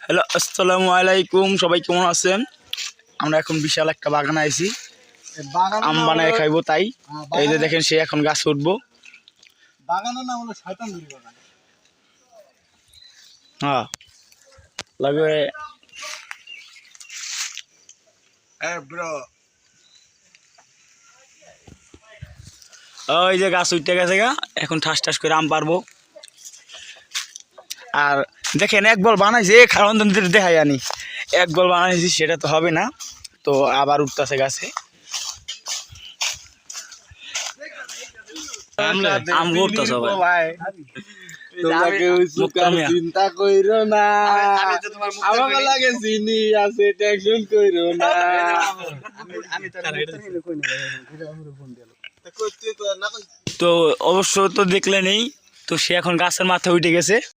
Hello, আসসালামু আলাইকুম। সবাই কেমন আছেন? আমরা এখন বিশাল একটা বাগানে আইছি, আম বানায় খাইবো। তাই এই যে দেখেন, সে এখন গাছ উঠবো। বাগানের নাম হলো শয়তানপুরি বাগান। হ্যাঁ, লাগবে। ওই যে গাছ উঠতে গেছে গা, এখন ঠাস ঠাস করে আম পারবো। আর দেখেন, এক বল বানাইছে, কারণ দেখাই আনি। এক বল বানাইছি, সেটা তো হবে না, তো আবার উঠতেছে গাছে। আম ঘুরতেছ ভাই, চিন্তা কইরো না, আমাকে লাগে চিনি আছে, টেনশন কইরো না। তো অবশ্য তো দেখলেনই, তো সে এখন গাছের মাথায় উঠে গেছে।